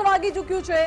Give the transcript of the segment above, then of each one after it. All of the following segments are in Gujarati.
કમર વાગી ચૂક્યું છે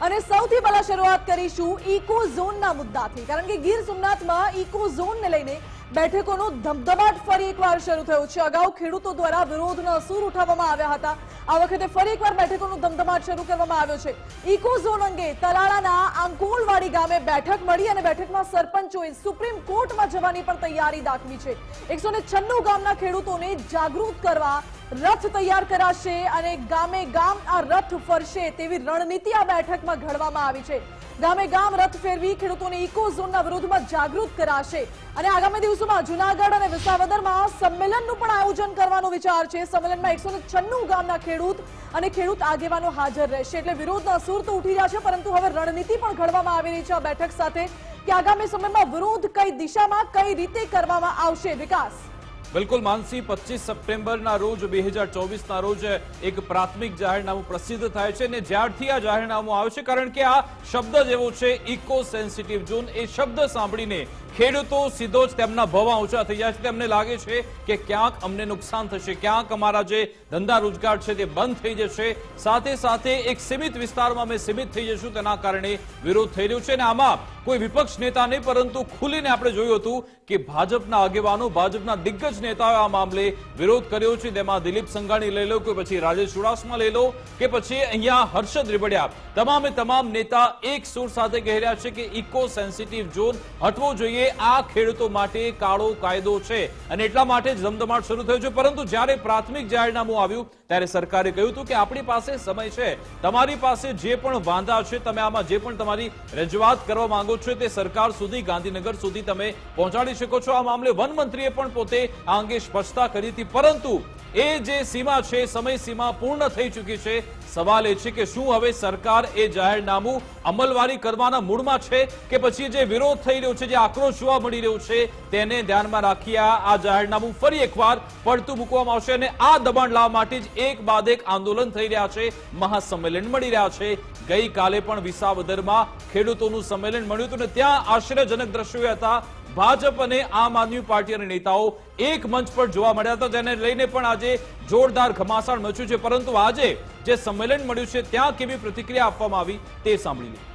અને સૌથી પહેલા શરૂઆત કરીશું ઇકો ઝોનના મુદ્દાથી, કારણ કે ગીર સોમનાથમાં ઇકો ઝોનને લઈને બેઠકોનો ધમધમાટ ફરી એકવાર શરૂ થયો છે। અગાઉ ખેડૂતો દ્વારા વિરોધના સૂર ઉઠાવવામાં આવ્યા હતા, આ વખતે ફરી એકવાર બેઠકોનો ધમધમાટ શરૂ કરવામાં આવ્યો છે। ઇકો ઝોન અંગે તલાળાના આંકોલવાડી ગામે બેઠક મળી અને બેઠકમાં સરપંચોએ સુપ્રીમ કોર્ટમાં જવાની પણ તૈયારી દાખવી છે। 196 ગામના ખેડૂતોને જાગૃત કરવા રથ તૈયાર કરાશે અને ગામે ગામ આ રથ ફરશે તેવી રણનીતિ આ બેઠકમાં ઘડવામાં આવી છે। ગામે ગામ રથ ફેરવી ખેડૂતોને ઇકો ઝોનના વિરોધમાં જાગૃત કરાશે અને આગામી દિવસોમાં જૂનાગઢ અને વિસાવદરમાં સંમેલનનું પણ આયોજન કરવાનો વિચાર છે। સંમેલનમાં 196 ગામના ખેડૂત અને ખેડૂત આગેવાનો હાજર રહેશે, એટલે વિરોધના સૂર તો ઉઠી રહ્યા છે, પરંતુ હવે રણનીતિ પણ ઘડવામાં આવી રહી છે આ બેઠક સાથે કે આગામી સમયમાં વિરોધ કઈ દિશામાં કઈ રીતે કરવામાં આવશે। વિકાસ બિલકુલ માનસી, 25 સપ્ટેમ્બરના રોજ 2024ના રોજ એક પ્રાથમિક જાહેરનામું પ્રસિદ્ધ થાય છે અને જ્યારથી આ જાહેરનામું આવે છે, કારણ કે આ શબ્દ જેવો છે ઇકો સેન્સિટિવ ઝોન, એ શબ્દ સાંભળીને ખેડૂતો સીધો જ તેમના ભવા ઊંચા થઈ જાય છે। તેમને લાગે છે કે ક્યાંક અમને નુકસાન થશે, ક્યાંક અમારા જે ધંધા રોજગાર છે તે બંધ થઈ જશે, સાથે સાથે એક સીમિત વિસ્તારમાં અમે સીમિત થઈ જશું, તેના કારણે વિરોધ થઈ રહ્યો છે। અને આમાં કોઈ વિપક્ષ નેતા નહીં, પરંતુ ખુલીને આપણે જોયું હતું કે ભાજપના આગેવાનો, ભાજપના દિગ્ગજ નેતાઓએ આ મામલે વિરોધ કર્યો છે। તેમાં દિલીપ સંઘાણી લઈ લો કે પછી રાજેશ ચુડાસમા લઈ લો કે પછી અહીંયા હર્ષદ રીબડિયા, તમામે તમામ નેતા એક સુર સાથે કહી રહ્યા છે કે ઇકો સેન્સિટિવ ઝોન હટવો જોઈએ, આ ખેડૂતો માટે કાળો કાયદો છે અને એટલા માટે જ ધમધમાટ શરૂ થયો છે। પરંતુ જ્યારે પ્રાથમિક જાહેરનામું આવ્યું ત્યારે સરકારે કહ્યું હતું કે આપણી પાસે સમય છે, તમારી પાસે જે પણ વાંધા છે, તમે આમાં જે પણ તમારી રજૂઆત કરવા માંગો છો તે સરકાર સુધી, ગાંધીનગર સુધી તમે પહોંચાડી શકો છો। આ મામલે વન મંત્રીએ પણ પોતે આ અંગે સ્પષ્ટતા કરી હતી, પરંતુ એ જે સીમા છે, સમય સીમા પૂર્ણ થઈ ચૂકી છે। સવાલ એ છે કે શું હવે સરકાર એ જાહેરનામું અમલવારી કરવાના મૂડમાં છે કે પછી જે વિરોધ થઈ રહ્યો છે, જે આક્રોશ જોવા મળી રહ્યો છે, તેને ધ્યાનમાં રાખી આ જાહેરનામું ફરી એકવાર પડતું મૂકવામાં આવશે અને આ દબાણ લાવવા માટે જ એક બાદ એક આંદોલન થઈ રહ્યા છે, મહાસંમેલન મળી રહ્યા છે। ગઈકાલે પણ વિસાવદરમાં ખેડૂતોનું સંમેલન મળ્યું હતું અને ત્યાં આશ્ચર્યજનક દ્રશ્યો હતા। ભાજપ અને આમ આદમી પાર્ટીના નેતાઓ એક મંચ પર જોવા મળ્યા હતા, જેને લઈને પણ આજે જોરદાર ઘમાસાણ મચ્યું છે। પરંતુ આજે જે સંમેલન મળ્યું છે ત્યાં કેવી પ્રતિક્રિયા આપવામાં આવી તે સાંભળી લઈએ।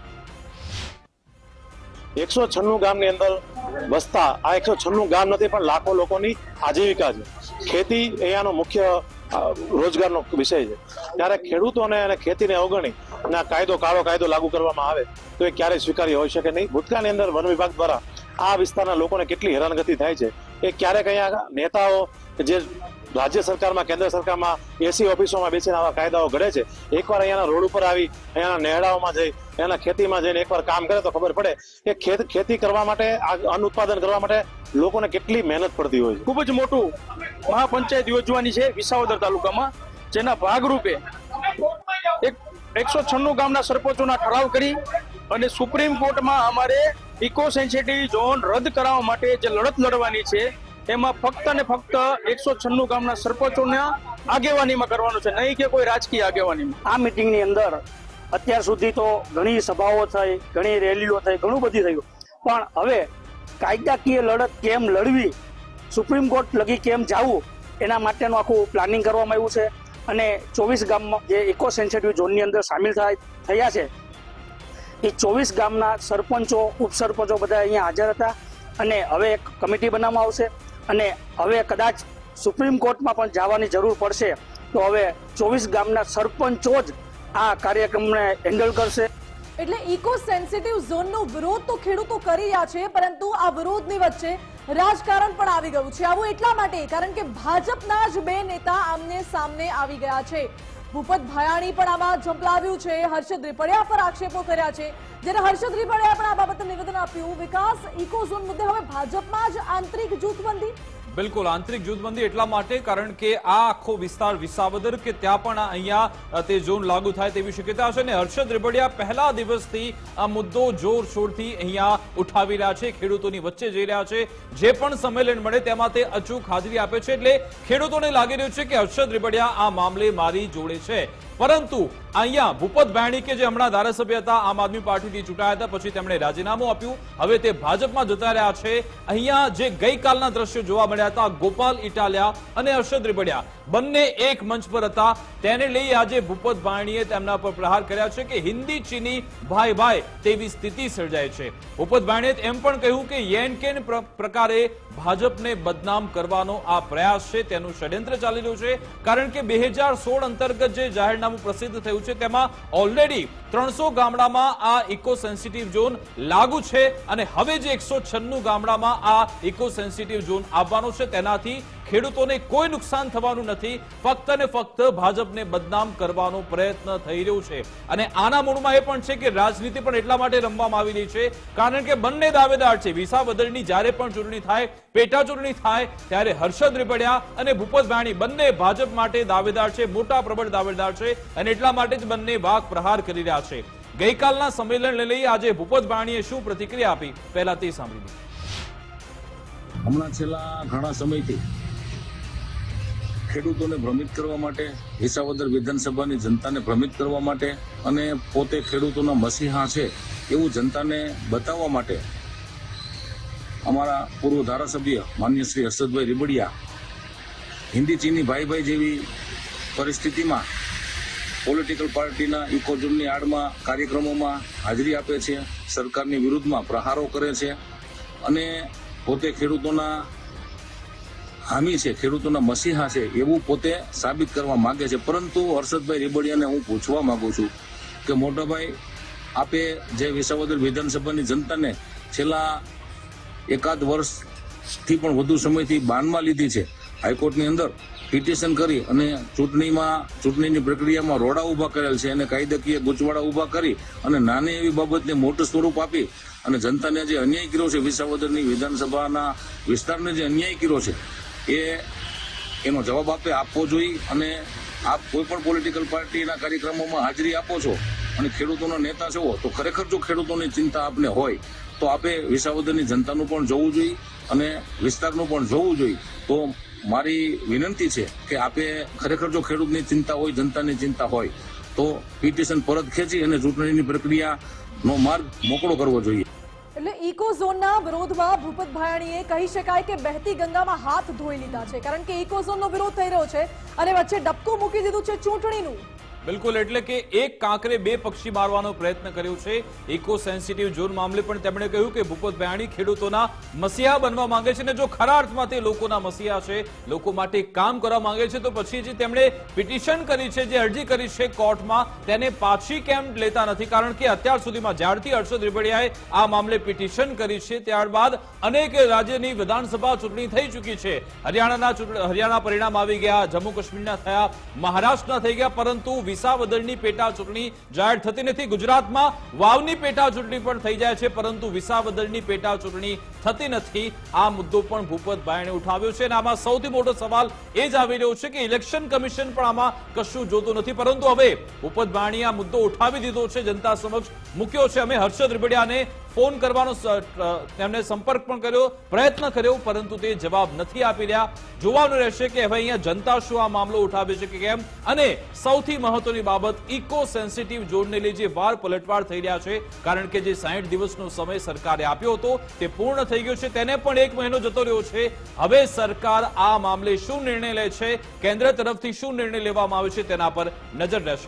196 ગામની અંદર વસતા આ 196 ગામ નથી, પણ લાખો લોકોની આજીવિકા છે, ખેતી અહીંયાનો મુખ્ય રોજગારનો વિષય છે। ત્યારે ખેડૂતોને અને ખેતીને અવગણી અને આ કાળો કાયદો લાગુ કરવામાં આવે તો એ ક્યારેય સ્વીકાર્ય હોઈ શકે નહીં। ભૂતકાળની અંદર વન વિભાગ દ્વારા આ વિસ્તારના લોકોને કેટલી હેરાનગતિ થાય છે, એ ક્યારેક અહીંયા નેતાઓ જે રાજ્ય સરકારમાં, કેન્દ્ર સરકારમાં એસી ઓફિસોમાં બેસીને આવા કાયદાઓ ઘડે છે, એકવાર અહીંયાના રોડ ઉપર આવી, અહીંયાના નેહડાઓમાં જઈ, અહીંયાના ખેતીમાં જઈને એકવાર કામ કરે તો ખબર પડે કે ખેતી કરવા માટે, અન્ન ઉત્પાદન કરવા માટે લોકોને કેટલી મહેનત પડતી હોય છે। ખૂબ જ મોટું મહાપંચાયત યોજવાની છે વિસાવદર તાલુકામાં, જેના ભાગરૂપે 196 ગામના સરપંચોના ઠરાવ કરી અને સુપ્રીમ કોર્ટમાં અમારે ઇકો સેન્સિટિવ ઝોન રદ કરાવવા માટે જે લડત લડવાની છે, એમાં ફક્ત ને ફક્ત 196 ગામના સરપંચોના આગેવાનીમાં કરવાનું છે, નહીં કે કોઈ રાજકીય આગેવાનીમાં। આ મિટિંગની અંદર અત્યાર સુધી તો ઘણી સભાઓ થઈ, ઘણી રેલીઓ થઈ, ઘણું બધું થયું, પણ હવે કાયદાકીય લડત કેમ લડવી, સુપ્રીમ કોર્ટ લગી કેમ જવું, એના માટેનું આખું પ્લાનિંગ કરવામાં આવ્યું છે। અને 24 ગામમાં જે ઇકો સેન્સિટિવ ઝોનની અંદર સામેલ થયા છે, એ 24 ગામના સરપંચો, ઉપસરપંચો બધા અહીંયા હાજર હતા અને હવે એક કમિટી બનાવવામાં આવશે અને હવે કદાચ સુપ્રીમ કોર્ટમાં પણ જવાની જરૂર પડશે તો હવે 24 ગામના સરપંચો જ આ કાર્યક્રમને હેન્ડલ કરશે। એટલે ઇકો સેન્સિટિવ ઝોનનો વિરોધ તો ખેડૂતો કરી રહ્યા છે, પરંતુ આ વિરોધની વચ્ચે રાજકારણ પણ આવી ગયું છે। આવું એટલા માટે કારણ કે ભાજપના જ બે નેતા આમને સામને આવી ગયા છે। ભૂપત ભાયાણી પણ આમાં ઝંપલાવ્યું છે, હર્ષદ રીબડિયા પર આક્ષેપો કર્યા છે, જ્યારે હર્ષદ રીબડિયાએ પણ આ બાબતે નિવેદન આપ્યું। વિકાસ, ઇકો ઝોન મુદ્દે હવે ભાજપમાં જ આંતરિક જૂથબંધી? બિલકુલ આંતરિક જૂથબંધી એટલા માટે કારણ કે આ આખો વિસ્તાર વિસાવદર કે ત્યાં પણ અહીંયા તે ઝોન લાગુ થાય તેવી શક્યતા છે અને હર્ષદ રીબડિયા પહેલા દિવસથી આ મુદ્દો જોરશોરથી અહીંયા ઉઠાવી રહ્યા છે, ખેડૂતોની વચ્ચે જઈ રહ્યા છે, જે પણ સંમેલન મળે તેમાં તે અચૂક હાજરી આપે છે। એટલે ખેડૂતોને લાગી રહ્યું છે કે હર્ષદ રીબડિયા આ મામલે મારી જોડે છે। પરંતુ અહીંયા ભૂપત ભાયાણી કે જે હમણાં ધારાસભ્ય હતા, આમ આદમી પાર્ટીથી ચૂંટાયા હતા, પછી તેમણે રાજીનામું આપ્યું, હવે તે ભાજપમાં જતા રહ્યા છે। અહીંયા જે ગઈકાલના દ્રશ્યો જોવા મળ્યા હતા, ગોપાલ ઇટાલિયા અને હર્ષદ રીબડિયા બંને એક મંચ પર હતા, તેને લઈ આજે ભૂપત ભાયણીએ તેમના પર પ્રહાર કર્યા છે કે હિન્દી ચીની ભાઈ ભાઈ તેવી સ્થિતિ સર્જાય છે. ભૂપત ભાયણીએ એમ પણ કહ્યું કે યેન કેન પ્રકારે ભાજપને બદનામ કરવાનો આ પ્રયાસ છે, તેનું ષડયંત્ર ચાલી રહ્યું છે. કારણ કે 2016 અંતર્ગત જે જાહેરનામું પ્રસિદ્ધ થયું છે તેમાં ઓલરેડી 300 ગામડામાં આ ઇકો સેન્સિટિવ ઝોન લાગુ છે અને હવે જે 196 ગામડામાં આ ઇકો સેન્સિટિવ ઝોન આવવાનો છે તેનાથી ખેડૂતોને કોઈ નુકસાન થવાનું નથી, ફક્ત ને ફક્ત ભાજપને બદનામ કરવાનો પ્રયત્ન થઈ રહ્યો છે. અને આના મૂળમાં એ પણ છે કે રાજનીતિ પણ એટલા માટે રમવામાં આવી રહી છે કારણ કે બંને દાવેદાર છે. વિસાવદરની જ્યારે પણ ચૂંટણી થાય, પેટા ચૂંટણી થાય ત્યારે હર્ષદ રીબડિયા અને ભૂપત ભાયણી બંને ભાજપ માટે દાવેદાર છે, મોટા પ્રબળ દાવેદાર છે અને એટલા માટે જ બંને વાક પ્રહાર કરી રહ્યા છે. ગઈકાલના સંમેલનને લઈ આજે ભૂપત ભાયણીએ શું પ્રતિક્રિયા આપી, પહેલા તે સાંભળી. હમણાં છેલ્લા ઘણા સમયથી ખેડૂતોને ભ્રમિત કરવા માટે, વિસાવદર વિધાનસભાની જનતાને ભ્રમિત કરવા માટે અને પોતે ખેડૂતોના મસીહા છે એવું જનતાને બતાવવા માટે અમારા પૂર્વ ધારાસભ્ય માન્ય શ્રી હર્ષદભાઈ રીબડિયા હિન્દી ચીની ભાઈ ભાઈ જેવી પરિસ્થિતિમાં પોલિટિકલ પાર્ટીના ઇકોઝોનની આડમાં કાર્યક્રમોમાં હાજરી આપે છે, સરકારની વિરુદ્ધમાં પ્રહારો કરે છે અને પોતે ખેડૂતોના હામી છે, ખેડૂતોના મસીહા છે એવું પોતે સાબિત કરવા માંગે છે. પરંતુ હર્ષદભાઈ રીબડિયાને હું પૂછવા માંગુ છું કે મોટાભાઈ, આપે જે વિસાવદર વિધાનસભાની જનતાને છેલ્લા એકાદ વર્ષથી પણ વધુ સમયથી બાનમાં લીધી છે, હાઈકોર્ટની અંદર પિટિશન કરી અને ચૂંટણીની પ્રક્રિયામાં રોડા ઊભા કરેલ છે અને કાયદાકીય ગૂંચવાડા ઊભા કરી અને નાની એવી બાબતને મોટું સ્વરૂપ આપી અને જનતાને જે અન્યાય કર્યો છે, વિસાવદરની વિધાનસભાના વિસ્તારને જે અન્યાય કર્યો છે એનો જવાબ આપે આપવો જોઈએ. અને આપ કોઈ પણ પોલિટિકલ પાર્ટીના કાર્યક્રમોમાં હાજરી આપો છો અને ખેડૂતોના નેતા છો તો ખરેખર જો ખેડૂતોની ચિંતા આપને હોય તો આપે વિસાવદરની જનતાનું પણ જોવું જોઈએ અને વિસ્તારનું પણ જોવું જોઈએ. તો મારી વિનંતી છે કે આપે ખરેખર જો ખેડૂતની ચિંતા હોય, જનતાની ચિંતા હોય તો પિટિશન પરત ખેંચી અને ચૂંટણીની પ્રક્રિયાનો માર્ગ મોકળો કરવો જોઈએ. એટલે ઇકો ઝોનના વિરોધમાં ભૂપત ભાયણીએ કહી શકાય કે બહેતી ગંગામાં હાથ ધોઈ લીધા છે, કારણ કે ઇકો ઝોનનો વિરોધ થઈ રહ્યો છે અને વચ્ચે ડબકું મૂકી દીધું છે ચૂંટણીનું. બિલકુલ, એટલે કે એક કાંકરે બે પક્ષી મારવાનો પ્રયત્ન કર્યો છે. ઇકો સેન્સિટિવ ઝોન મામલે પણ તેમણે કહ્યું કે ભૂપત ભાયણી ખેડૂતોના મસીહા બનવા માંગે છે અને જો ખરા અર્થમાં તે લોકોના મસીહા છે, લોકો માટે કામ કરવા માંગે છે તો પછી જે તેમણે પિટિશન કરી છે, જે અરજી કરી છે કોર્ટમાં, તેને પાછી કેમ લેતા નથી? કારણ કે અત્યાર સુધીમાં જ્યારથી હર્ષદ રીબડિયાએ આ મામલે પિટિશન કરી છે ત્યારબાદ અનેક રાજ્યની વિધાનસભા ચૂંટણી થઈ ચૂકી છે. હરિયાણા પરિણામ આવી ગયા, જમ્મુ કાશ્મીરના થયા, મહારાષ્ટ્રના થઈ ગયા, પરંતુ વિસાવદરની પેટા ચૂંટણી જાહેર થતી નથી. ગુજરાતમાં વાવની પેટા ચૂંટણી પણ થઈ જાય છે પરંતુ વિસાવદરની પેટા ચૂંટણી થતી નથી. આ મુદ્દો પણ ભૂપત ભાયણીએ ઉઠાવ્યો છે અને આમાં સૌથી મોટો સવાલ એ જ આવી રહ્યો છે કે ઇલેક્શન કમિશન પણ આમાં કશું જોતું નથી. પરંતુ હવે ભૂપત ભાયણીએ આ મુદ્દો ઉઠાવી દીધો છે, જનતા સમક્ષ મૂક્યો છે. અમે હર્ષદ રીબડિયાને ફોન કરવાનો તેમને સંપર્ક પણ કર્યો, પ્રયત્ન કર્યો, પરંતુ તે જવાબ નથી આપી રહ્યા. જોવાનું રહેશે કે હવે અહીંયા જનતા શું આ મામલો ઉઠાવે છે કે કેમ. અને સૌથી મહત્વની બાબત, ઇકો સેન્સિટિવ ઝોનને લઈ જે વાર પલટવાર થઈ રહ્યા છે, કારણ કે જે 60 દિવસનો સમય સરકારે આપ્યો હતો તે પૂર્ણ થઈ ગયો છે, તેને પણ 1 મહિનો જતો રહ્યો છે. હવે સરકાર આ મામલે શું નિર્ણય લે છે, કેન્દ્ર તરફથી શું નિર્ણય લેવામાં આવે છે તેના પર નજર રહેશે.